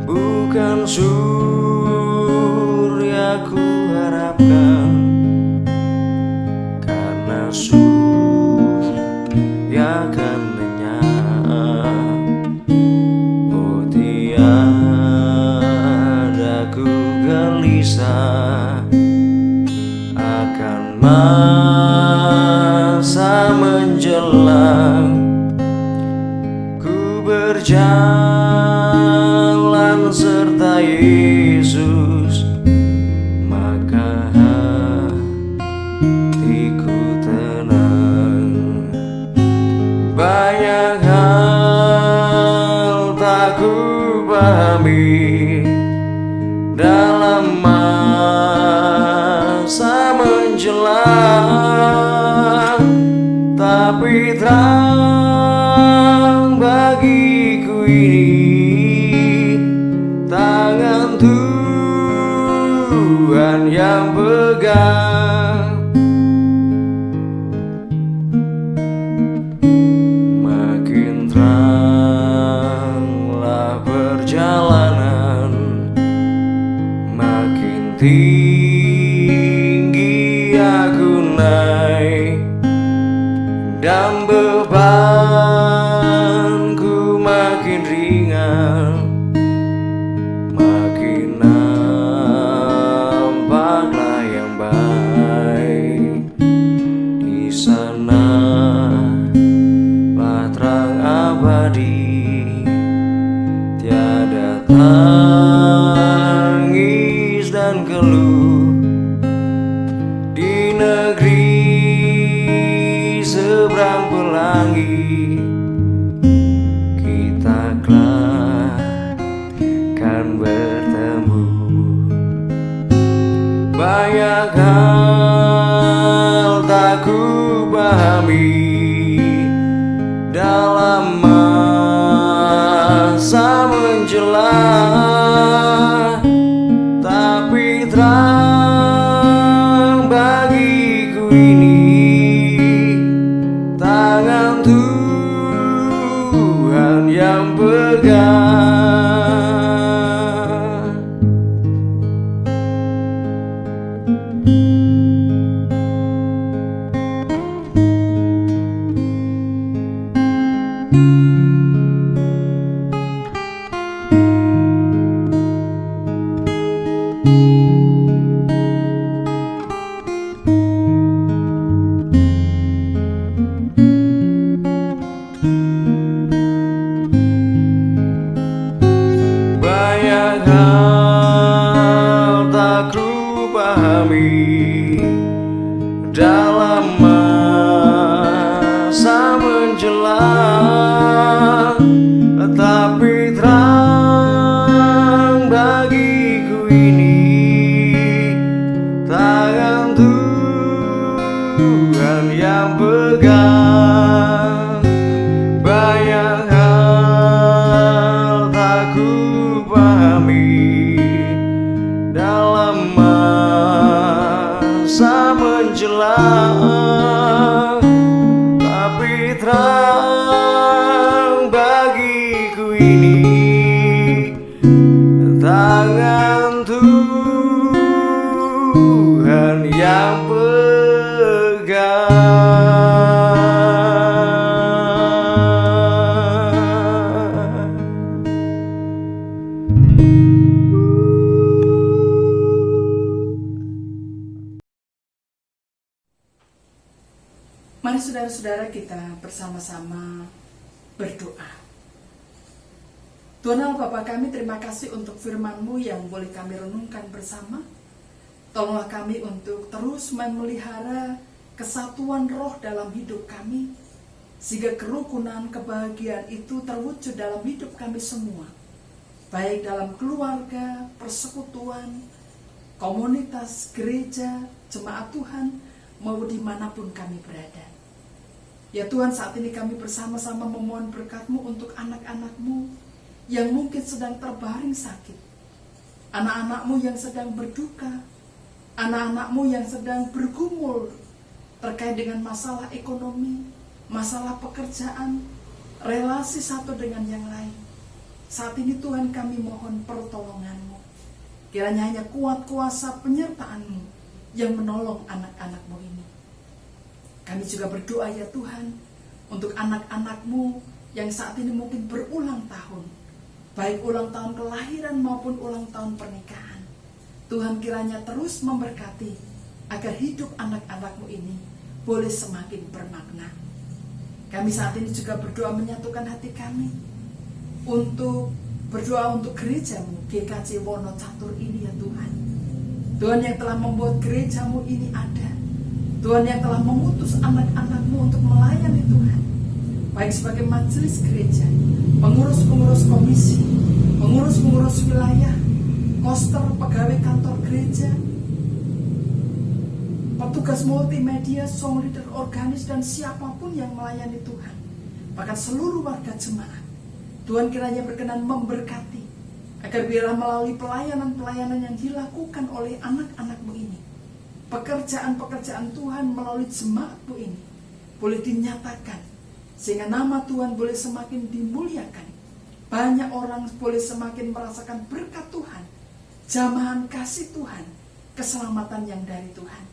Bukan surya ku harapkan, karena surya akan menyala. Oh, tiada ku gelisah akan masa menjelang. Ku berjalan serta Yesus, maka hatiku tenang. Banyak hal tak ku pahami dalam masa menjelang, tapi terang bagiku ini tangan Tuhan yang pegang. Makin teranglah perjalanan, makin tinggi aku naik, dan bebanku makin ringan. Makin nampaklah yang baik di sana, terang abadi, tiada tangis dan keluh. Di negeri seberang pelangi, kita kelak kan bertemu. Banyak hal tak ku pahami dalam masa menjelang, tapi terang bagiku ini tangan Tuhan yang pegang. Banyak hal tak ku pahami dalam masa menjelang, tetapi terang bagiku ini tangan Tuhan yang pegang. Banyak hal tak ku pahami dalam masa menjelang, tapi terang bagiku ini tangan Tuhan yang pegang.
Mari saudara-saudara kita bersama-sama berdoa. Tuhan Allah Bapa kami, terima kasih untuk firman-Mu yang boleh kami renungkan bersama. Tolonglah kami untuk terus memelihara kesatuan roh dalam hidup kami, sehingga kerukunan, kebahagiaan itu terwujud dalam hidup kami semua, baik dalam keluarga, persekutuan, komunitas, gereja, jemaat Tuhan, maupun dimanapun kami berada. Ya Tuhan, saat ini kami bersama-sama memohon berkat-Mu untuk anak-anak-Mu yang mungkin sedang terbaring sakit, anak-anak-Mu yang sedang berduka, anak-anak-Mu yang sedang bergumul terkait dengan masalah ekonomi, masalah pekerjaan, relasi satu dengan yang lain. Saat ini Tuhan, kami mohon pertolongan-Mu. Kiranya hanya kuat kuasa penyertaan-Mu yang menolong anak-anak-Mu ini. Kami juga berdoa ya Tuhan, untuk anak-anak-Mu yang saat ini mungkin berulang tahun, baik ulang tahun kelahiran maupun ulang tahun pernikahan. Tuhan kiranya terus memberkati, agar hidup anak-anak-Mu ini boleh semakin bermakna. Kami saat ini juga berdoa menyatukan hati kami, untuk berdoa untuk gereja-Mu, GKJ Wonocatur ini ya Tuhan. Tuhan yang telah membuat gereja-Mu ini ada, Tuhan yang telah mengutus anak-anak-Mu untuk melayani Tuhan, baik sebagai majelis gereja, pengurus-pengurus komisi, pengurus-pengurus wilayah, koster, pegawai kantor gereja, petugas multimedia, song leader, organis, dan siapapun yang melayani Tuhan, bahkan seluruh warga jemaat. Tuhan kiranya berkenan memberkati, Agar biarlah melalui pelayanan-pelayanan yang dilakukan oleh anak-anak-Mu ini, pekerjaan-pekerjaan Tuhan melalui jemaat-Mu ini boleh dinyatakan, sehingga nama Tuhan boleh semakin dimuliakan. Banyak orang boleh semakin merasakan berkat Tuhan, jamahan kasih Tuhan, keselamatan yang dari Tuhan.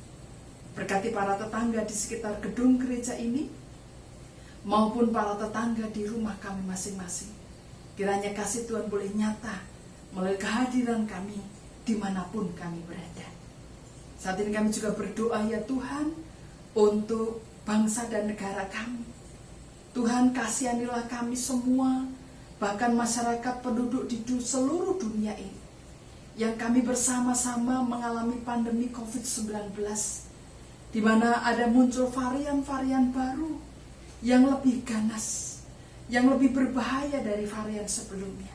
Berkati para tetangga di sekitar gedung gereja ini, maupun para tetangga di rumah kami masing-masing. Kiranya kasih Tuhan boleh nyata melalui kehadiran kami dimanapun kami berada. Saat ini kami juga berdoa ya Tuhan untuk bangsa dan negara kami. Tuhan kasihanilah kami semua, bahkan masyarakat penduduk di seluruh dunia ini, yang kami bersama-sama mengalami pandemi COVID-19, di mana ada muncul varian-varian baru yang lebih ganas, yang lebih berbahaya dari varian sebelumnya.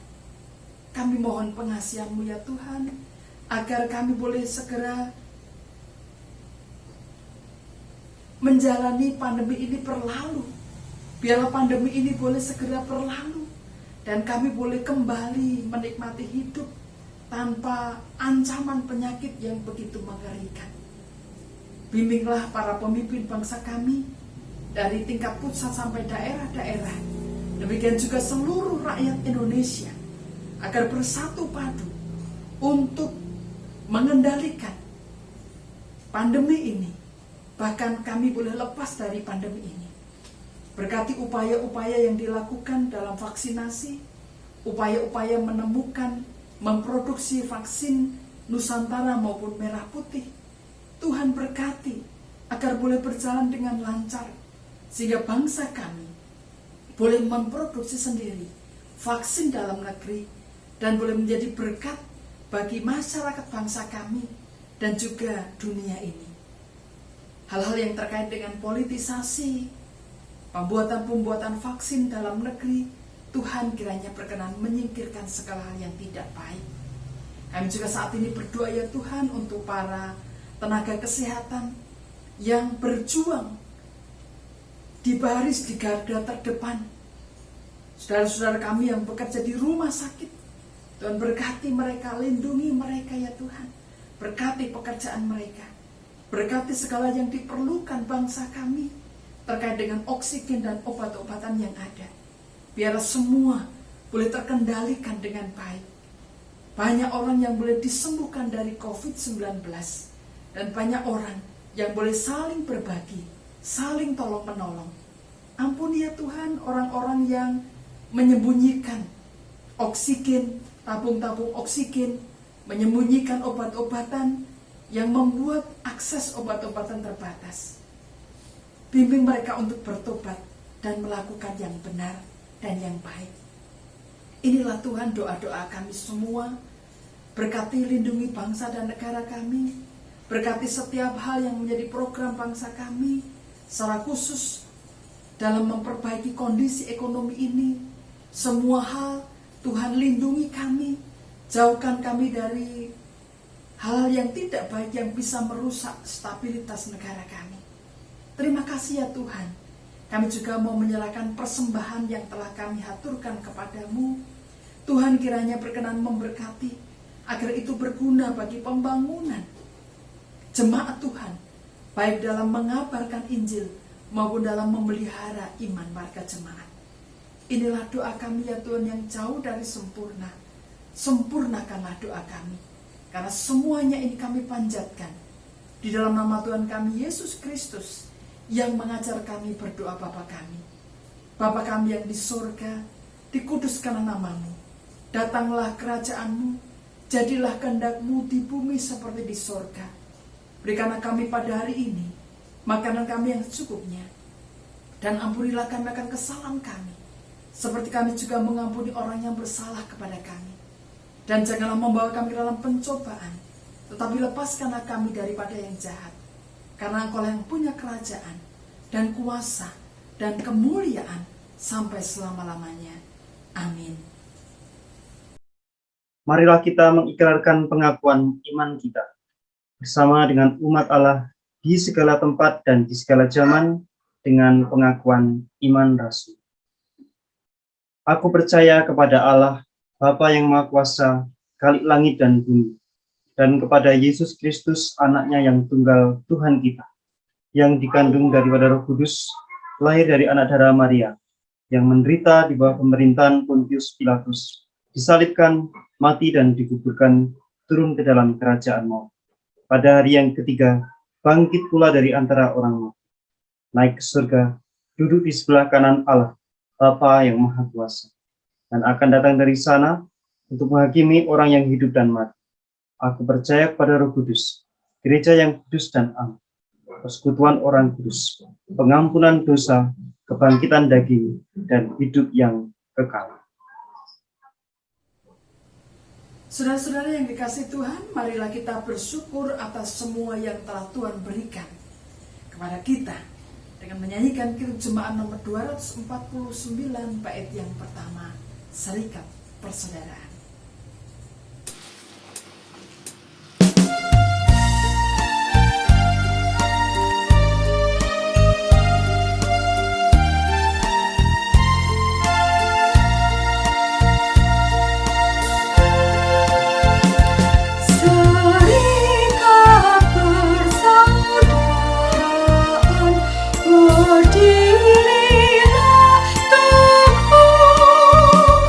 Kami mohon pengasihan-Mu ya Tuhan, agar kami boleh segera menjalani pandemi ini berlalu. Biarlah pandemi ini boleh segera berlalu, dan kami boleh kembali menikmati hidup tanpa ancaman penyakit yang begitu mengerikan. Bimbinglah para pemimpin bangsa kami, dari tingkat pusat sampai daerah-daerah, demikian juga seluruh rakyat Indonesia, agar bersatu padu untuk mengendalikan pandemi ini. Bahkan kami boleh lepas dari pandemi ini. Berkati upaya-upaya yang dilakukan dalam vaksinasi, upaya-upaya menemukan, memproduksi vaksin Nusantara maupun merah putih. Tuhan berkati agar boleh berjalan dengan lancar, sehingga bangsa kami boleh memproduksi sendiri vaksin dalam negeri, dan boleh menjadi berkat bagi masyarakat bangsa kami dan juga dunia ini. Hal-hal yang terkait dengan politisasi, pembuatan vaksin dalam negeri, Tuhan kiranya berkenan menyingkirkan segala hal yang tidak baik. Kami juga saat ini berdoa ya Tuhan untuk para tenaga kesehatan yang berjuang di baris, di garda terdepan. Saudara-saudara kami yang bekerja di rumah sakit, Tuhan berkati mereka, lindungi mereka ya Tuhan. Berkati pekerjaan mereka, berkati segala yang diperlukan bangsa kami terkait dengan oksigen dan obat-obatan yang ada. Biarlah semua boleh terkendalikan dengan baik. Banyak orang yang boleh disembuhkan dari COVID-19, dan banyak orang yang boleh saling berbagi, saling tolong-menolong. Ampuni ya Tuhan orang-orang yang menyembunyikan oksigen, tabung-tabung oksigen, menyembunyikan obat-obatan yang membuat akses obat-obatan terbatas. Bimbing mereka untuk bertobat dan melakukan yang benar dan yang baik. Inilah Tuhan doa-doa kami semua. Berkati, lindungi bangsa dan negara kami. Berkati setiap hal yang menjadi program bangsa kami, secara khusus dalam memperbaiki kondisi ekonomi ini. Semua hal Tuhan lindungi kami, jauhkan kami dari hal yang tidak baik yang bisa merusak stabilitas negara kami. Terima kasih ya Tuhan. Kami juga mau menyerahkan persembahan yang telah kami haturkan kepadamu. Tuhan kiranya berkenan memberkati, agar itu berguna bagi pembangunan jemaat Tuhan, baik dalam mengabarkan Injil maupun dalam memelihara iman warga jemaat. Inilah doa kami ya Tuhan yang jauh dari sempurna. Sempurnakanlah doa kami, karena semuanya ini kami panjatkan di dalam nama Tuhan kami Yesus Kristus, yang mengajar kami berdoa Bapa kami. Bapa kami yang di surga, dikuduskanlah namamu. Datanglah kerajaanmu, jadilah kehendak-Mu di bumi seperti di surga. Berikanlah kami pada hari ini makanan kami yang secukupnya, dan ampunilah kami akan kesalahan kami, seperti kami juga mengampuni orang yang bersalah kepada kami. Dan janganlah membawa kami dalam pencobaan, tetapi lepaskanlah kami daripada yang jahat. Karena Engkau yang punya kerajaan dan kuasa dan kemuliaan sampai selama-lamanya. Amin.
Marilah kita mengikrarkan pengakuan iman kita bersama dengan umat Allah di segala tempat dan di segala zaman dengan pengakuan iman rasul. Aku percaya kepada Allah, Bapa yang Maha Kuasa, Khalik langit dan bumi, dan kepada Yesus Kristus, anaknya yang tunggal Tuhan kita, yang dikandung daripada Roh Kudus, lahir dari anak darah Maria, yang menderita di bawah pemerintahan Pontius Pilatus, disalibkan, mati dan dikuburkan, turun ke dalam kerajaan maut. Pada hari yang ketiga, bangkit pula dari antara orang mati, naik ke surga, duduk di sebelah kanan Allah, Bapa yang Maha Kuasa, dan akan datang dari sana untuk menghakimi orang yang hidup dan mati. Aku percaya kepada Roh Kudus, gereja yang kudus dan am, persekutuan orang kudus, pengampunan dosa, kebangkitan daging, dan hidup yang kekal.
Saudara-saudara yang dikasihi Tuhan, marilah kita bersyukur atas semua yang telah Tuhan berikan kepada kita dengan menyanyikan Kirub Jemaat nomor 249 bait yang pertama, Serikat Persaudaraan.
Serikat persaudaraan, berdirilah teguh,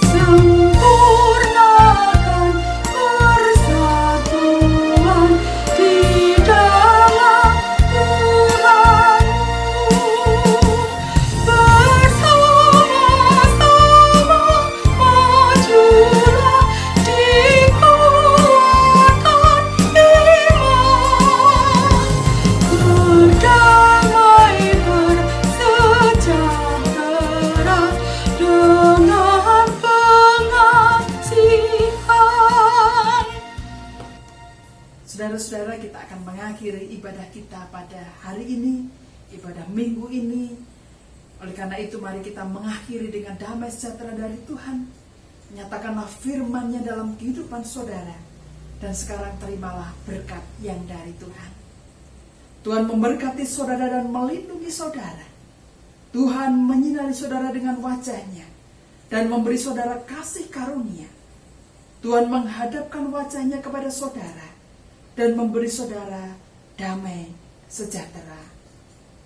sempurnakan persatuan di dalam Tuhan-Mu. Bersama-sama majulah di kekuatan iman, berdamai bersejahtera dengan pengasihan.
Saudara-saudara, kita akan mengakhiri ibadah kita pada hari ini, ibadah minggu ini. Oleh karena itu, mari kita mengakhiri dengan damai sejahtera dari Tuhan. Nyatakanlah firman-Nya dalam kehidupan saudara. Dan sekarang terimalah berkat yang dari Tuhan. Tuhan memberkati saudara dan melindungi saudara. Tuhan menyinari saudara dengan wajah-Nya dan memberi saudara kasih karunia. Tuhan menghadapkan wajah-Nya kepada saudara dan memberi saudara damai sejahtera.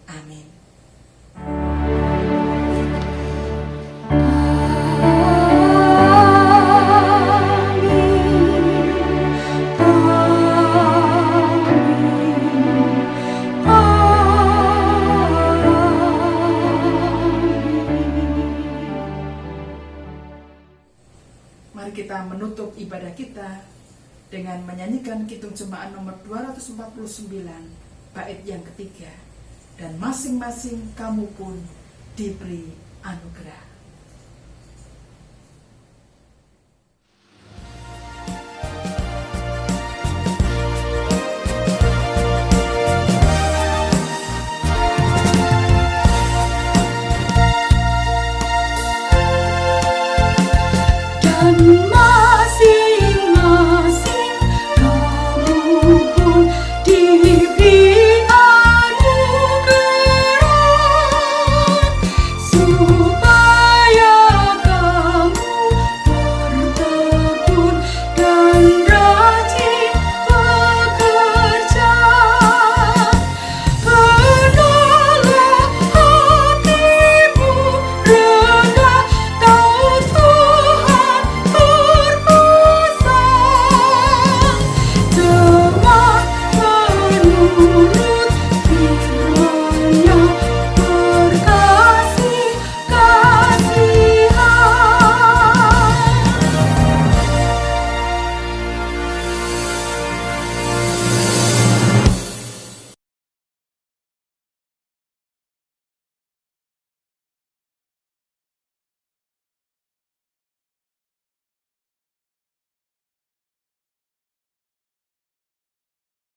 Amin. Mari kita menutup ibadah kita dengan menyanyikan Kidung Jemaat nomor 249 bait yang ketiga. Dan masing-masing kamu pun diberi anugerah.